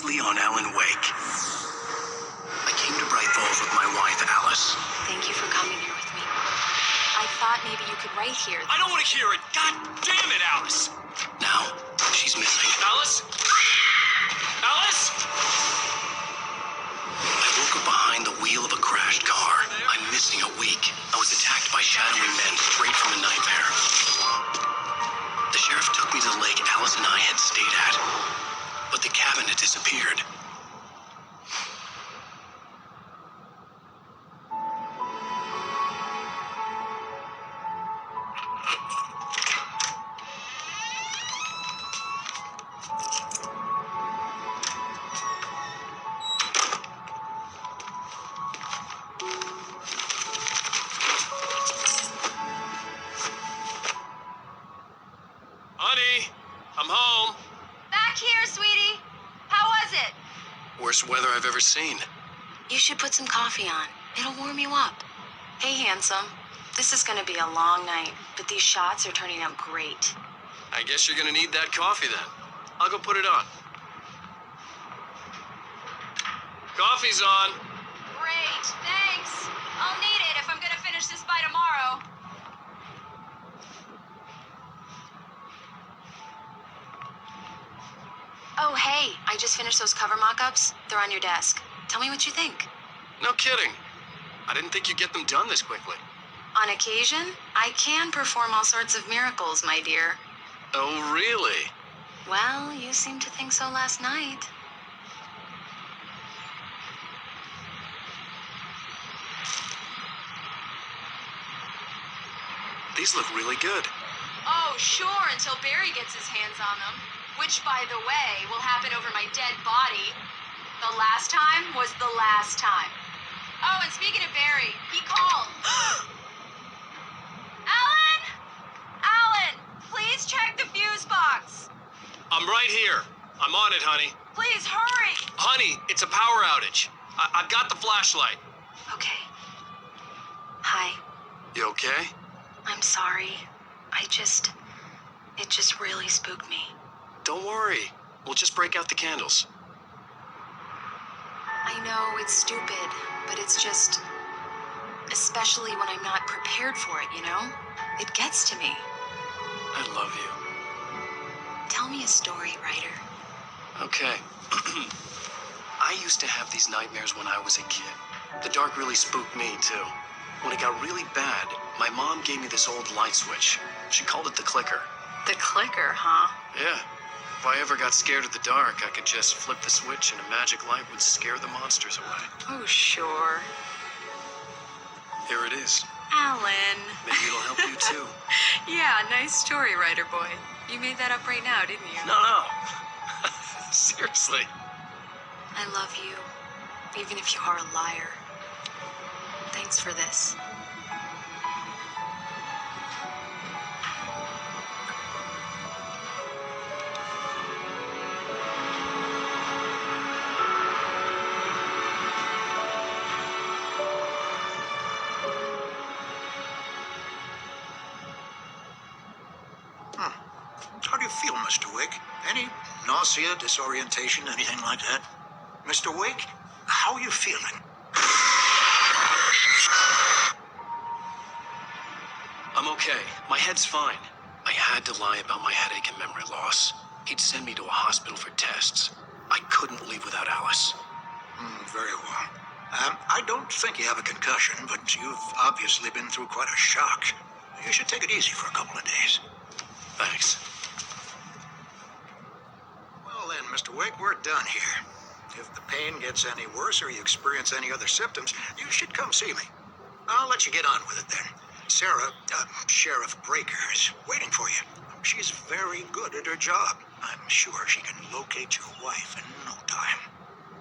Previously on Alan Wake. I came to Bright Falls with my wife, Alice. Thank you for coming here with me. I thought maybe you could write here. I don't want to hear it. God damn it, Alice. Now, she's missing. Alice? Alice? I woke up behind the wheel of a crashed car. I'm missing a week. I was attacked by shadowy men straight from a nightmare. The sheriff took me to the lake Alice and I had stayed at. But the cabin had disappeared. Honey, I'm home. Back here, sweetie. How was it? Worst weather I've ever seen. You should put some coffee on. It'll warm you up. Hey, handsome. This is gonna be a long night, but these shots are turning out great. I guess you're gonna need that coffee then. I'll go put it on. Coffee's on. Great, thanks. I'll need it if I'm gonna finish this by tomorrow. Oh, hey, I just finished those cover mock-ups. They're on your desk. Tell me what you think. No kidding. I didn't think you'd get them done this quickly. On occasion, I can perform all sorts of miracles, my dear. Oh, really? Well, you seemed to think so last night. These look really good. Oh, sure, until Barry gets his hands on them. Which, by the way, will happen over my dead body. The last time was the last time. Oh, and speaking of Barry, he called. Alan! Alan, please check the fuse box. I'm right here. I'm on it, honey. Please hurry. Honey, it's a power outage. I've got the flashlight. Okay. Hi. You okay? I'm sorry. It just really spooked me. Don't worry. We'll just break out the candles. I know it's stupid, but it's just... Especially when I'm not prepared for it, you know? It gets to me. I love you. Tell me a story, writer. Okay. I used to have these nightmares when I was a kid. The dark really spooked me, too. When it got really bad, my mom gave me this old light switch. She called it the clicker. The clicker, huh? Yeah. If I ever got scared of the dark, I could just flip the switch and a magic light would scare the monsters away. Oh, sure. Here it is. Alan. Maybe it'll help you, too. Yeah, nice story, writer boy. You made that up right now, didn't you? No. Seriously. I love you, even if you are a liar. Thanks for this. How do you feel, Mr. Wake? Any nausea, disorientation, anything like that? Mr. Wake, how are you feeling? I'm okay. My head's fine. I had to lie about my headache and memory loss. He'd send me to a hospital for tests. I couldn't leave without Alice. Very well. I don't think you have a concussion, but you've obviously been through quite a shock. You should take it easy for a couple of days. Thanks. Well then, Mr. Wake, we're done here. If the pain gets any worse or you experience any other symptoms, you should come see me. I'll let you get on with it then. Sarah, Sheriff Breaker, is waiting for you. She's very good at her job. I'm sure she can locate your wife in no time.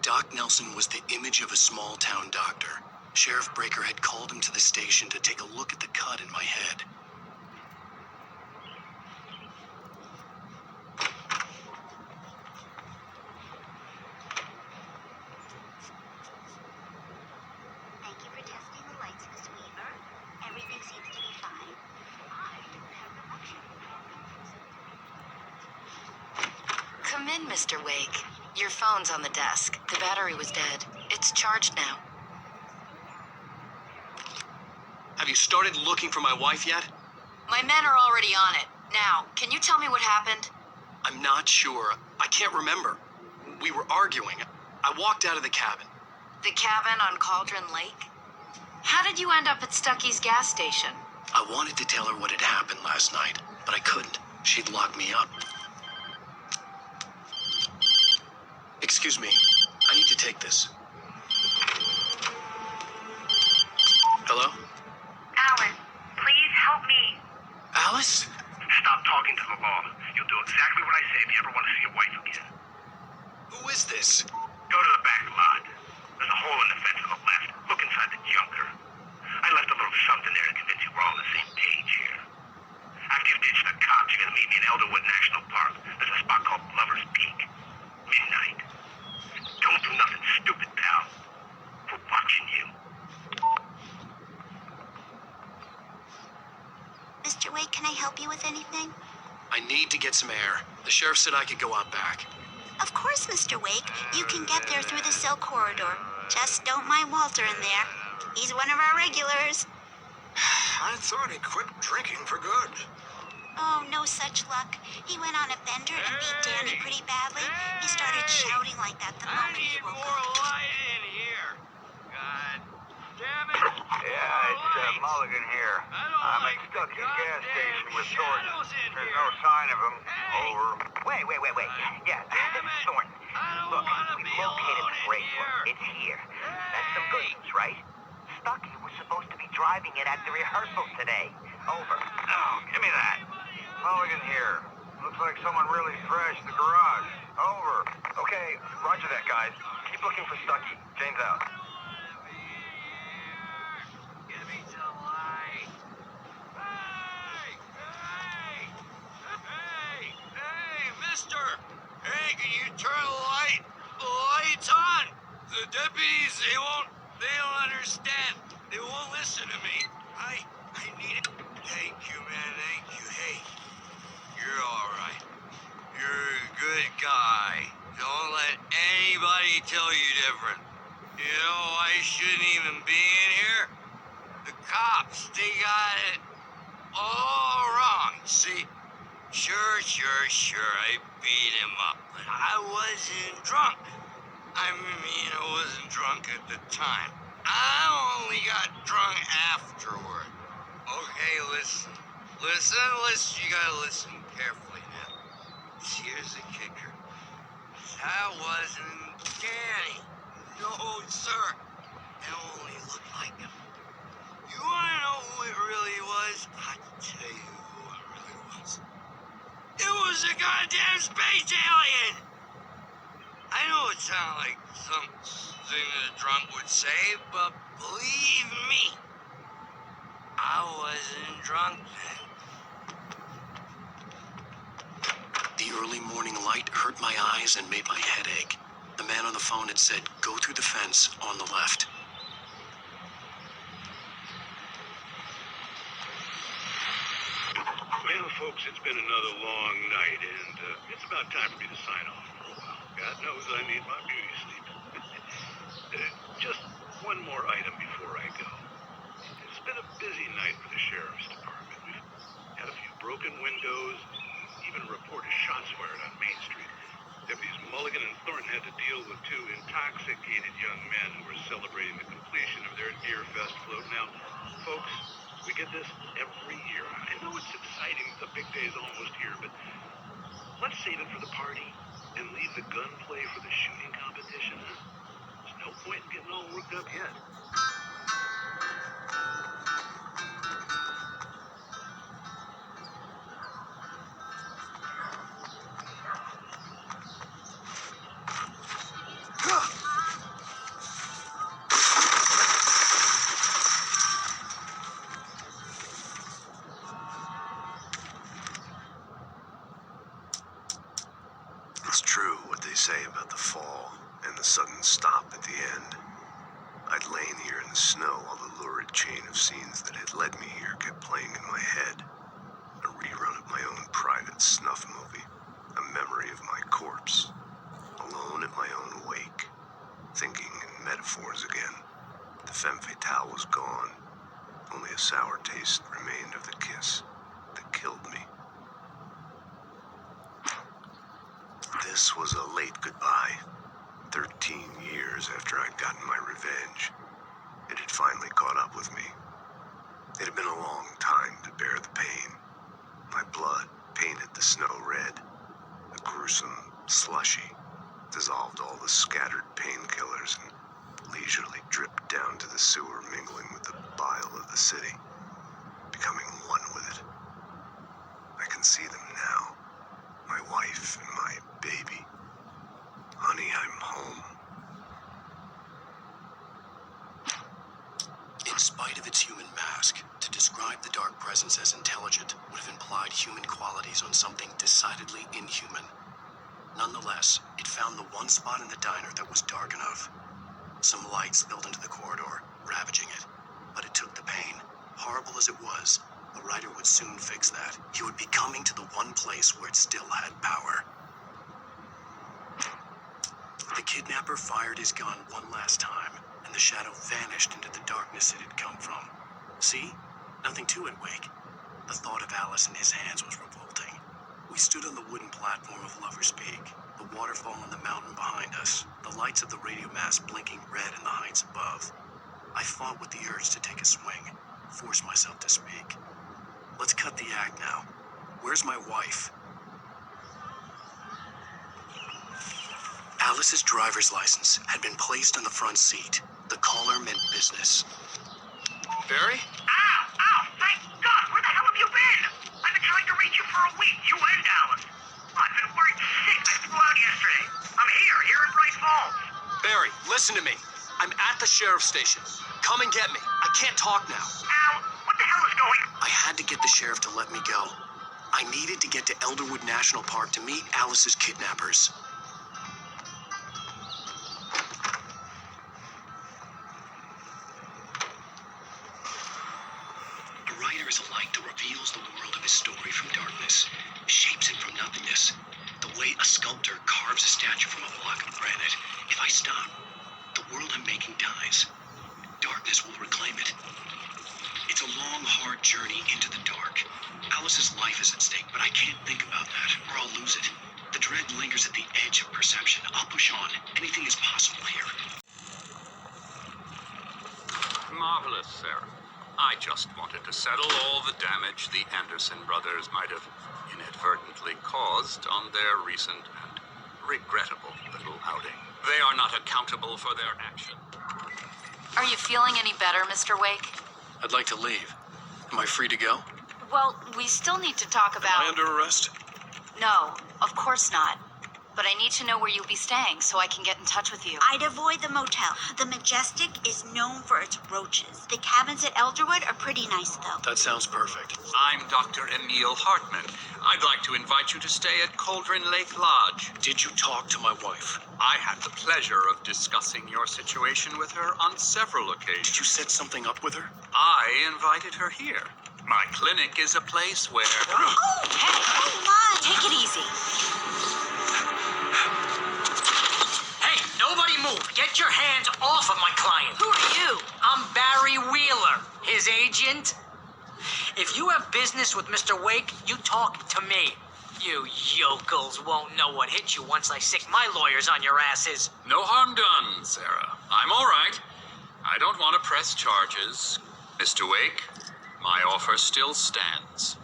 Doc Nelson was the image of a small-town doctor. Sheriff Breaker had called him to the station to take a look at the cut in my head. Thank you for testing the lights, Miss Weaver. Everything seems to be fine. I have the luxury of Come in, Mr. Wake. Your phone's on the desk. The battery was dead. It's charged now. Have you started looking for my wife yet? My men are already on it. Now, can you tell me what happened? I'm not sure. I can't remember. We were arguing. I walked out of the cabin. The cabin on Cauldron Lake? How did you end up at Stucky's gas station? I wanted to tell her what had happened last night, but I couldn't. She'd locked me up. Excuse me. I need to take this. Hello? Alan, please help me. Alice? Stop talking to the law. You'll do exactly what I say if you ever want to see your wife again. Who is this? Go to the back lot. There's a hole in the fence on the left. Look inside the junker. I left a little something there to convince you we're all on the same page here. After you ditch the cops, you're gonna meet me in Elderwood National Park. There's a spot called Lover's Peak. Midnight. Don't do nothing stupid, pal. We're watching you. Mr. Wake, can I help you with anything? I need to get some air. The sheriff said I could go out back. Of course, Mr. Wake. You can get there through the cell corridor. Just don't mind Walter in there. He's one of our regulars. I thought he quit drinking for good. Oh, no such luck. He went on a bender and beat Danny pretty badly. He started shouting like that the moment he woke up. light in here. God damn it. Yeah, it's Mulligan here. I'm at Stucky's gas station with Thornton. There's no sign of him. Over. Wait. Yeah, this is Thornton. Look, we located the brake one. It's here. That's some good news, right? Stucky was supposed to be driving it at the rehearsal today. Over. Oh, give me that. Mulligan here. Looks like someone really thrashed the garage. Over. Okay, roger that, guys. Keep looking for Stucky. James out. Give me some light. Hey, mister. Hey, can you turn the light? The light's on. The deputies, they don't understand. They won't listen to me. I need it. Thank you, man. Thank you. Hey, you're all right. You're a good guy. Don't let anybody tell you different. You know, I shouldn't even be in here. The cops, they got it all wrong. See, sure, I beat him up, but I wasn't drunk. I wasn't drunk at the time. I only got drunk afterward. Okay, listen. You gotta listen carefully now. Here's the kicker. That wasn't Danny. No, sir. That only looked like him. You wanna know who it really was? I'll tell you who it really was. It was a goddamn space alien! I know it sounds like something a drunk would say, but believe me, I wasn't drunk then. The early morning light hurt my eyes and made my head ache. The man on the phone had said, go through the fence on the left. Well, folks, it's been another long night, and it's about time for me to sign off for a while. God knows I need my beauty sleep. Just one more item before I go. It's been a busy night for the sheriff's department. We've had a few broken windows, even a report of shots fired on Main Street. Deputies Mulligan and Thornton had to deal with two intoxicated young men who were celebrating the completion of their Deer Fest float. Now, folks, we get this every year. I know it's exciting, the big day is almost here, but let's save it for the party and leave the gunplay for the shooting competition, huh? There's no point in getting all worked up yet. It's true what they say about the fall and the sudden stop at the end. I'd lain here in the snow while the lurid chain of scenes that had led me here kept playing in my head. A rerun of my own private snuff movie. A memory of my corpse. alone at my own wake, thinking in metaphors again. The femme fatale was gone. Only a sour taste remained of the kiss that killed me. This was a late goodbye. 13 years after I'd gotten my revenge, it had finally caught up with me. It had been a long time to bear the pain. My blood painted the snow red. A gruesome slushy dissolved all the scattered painkillers and leisurely dripped down to the sewer, mingling with the bile of the city, becoming one with it. I can see them now. My wife and my baby. Honey, I'm home. In spite of its human mask, to describe the dark presence as intelligent would have implied human qualities on something decidedly inhuman. Nonetheless, it found the one spot in the diner that was dark enough. Some light spilled into the corridor, ravaging it. But it took the pain. Horrible as it was, the writer would soon fix that. He would be coming to the one place where it still had power. The kidnapper fired his gun one last time, and the shadow vanished into the darkness it had come from. See? Nothing to it, Wake. The thought of Alice in his hands was revolting. We stood on the wooden platform of Lover's Peak, the waterfall on the mountain behind us, the lights of the radio mast blinking red in the heights above. I fought with the urge to take a swing, force myself to speak. Let's cut the act now. Where's my wife? Alice's driver's license had been placed on the front seat. The caller meant business. Barry? Ow! Ow! Thank God! Where the hell have you been? I've been trying to reach you for a week, you and Alice. I've been worried sick. I flew out yesterday. I'm here in Bright Falls. Barry, listen to me. I'm at the sheriff's station. Come and get me. I can't talk now. Ow! What the hell is going on? I had to get the sheriff to let me go. I needed to get to Elderwood National Park to meet Alice's kidnappers. A writer is a light that reveals the world of his story from darkness, shapes it from nothingness. The way a sculptor carves a statue from a block of granite. If I stop, the world I'm making dies. Darkness will reclaim it. It's a long, hard journey into the dark. Alice's life is at stake, but I can't think about that, or I'll lose it. The dread lingers at the edge of perception. I'll push on. Anything is possible here. Marvelous, Sarah. I just wanted to settle all the damage the Anderson brothers might have inadvertently caused on their recent and regrettable little outing. They are not accountable for their action. Are you feeling any better, Mr. Wake? I'd like to leave. Am I free to go? Well, we still need to talk Am about... I under arrest? No, of course not. But I need to know where you'll be staying so I can get in touch with you. I'd avoid the motel. The Majestic is known for its roaches. The cabins at Elderwood are pretty nice, though. That sounds perfect. I'm Dr. Emil Hartman. I'd like to invite you to stay at Cauldron Lake Lodge. Did you talk to my wife? I had the pleasure of discussing your situation with her on several occasions. Did you set something up with her? I invited her here. My clinic is a place where... Oh, hey, oh my! Take it easy. Hey, nobody move. Get your hands off of my client. Who are you? I'm Barry Wheeler, his agent. If you have business with Mr. Wake, you talk to me. You yokels won't know what hit you once I sick my lawyers on your asses. No harm done, Sarah. I'm all right. I don't want to press charges. Mr. Wake, my offer still stands.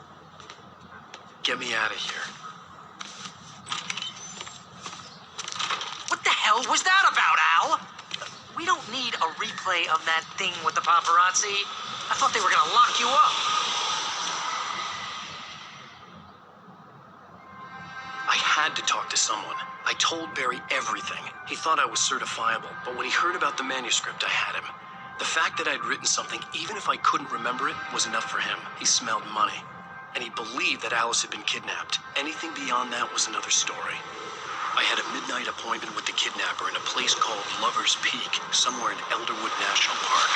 Get me out of here. What the hell was that about, Al? We don't need a replay of that thing with the paparazzi. I thought they were gonna lock you up. I had to talk to someone. I told Barry everything. He thought I was certifiable, but when he heard about the manuscript, I had him. The fact that I'd written something, even if I couldn't remember it, was enough for him. He smelled money. And he believed that Alice had been kidnapped. Anything beyond that was another story. I had a midnight appointment with the kidnapper in a place called Lover's Peak, somewhere in Elderwood National Park.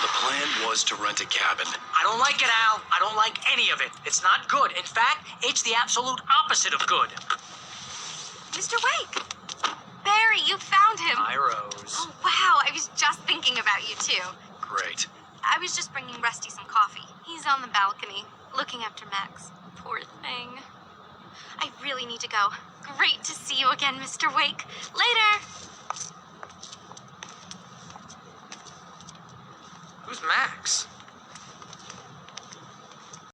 The plan was to rent a cabin. I don't like it, Al. I don't like any of it. It's not good. In fact, it's the absolute opposite of good. Mr. Wake! Barry, you found him. Hi, Rose. Oh, wow. I was just thinking about you, too. Great. I was just bringing Rusty some coffee. He's on the balcony, looking after Max. Poor thing. I really need to go. Great to see you again, Mr. Wake. Later! Who's Max?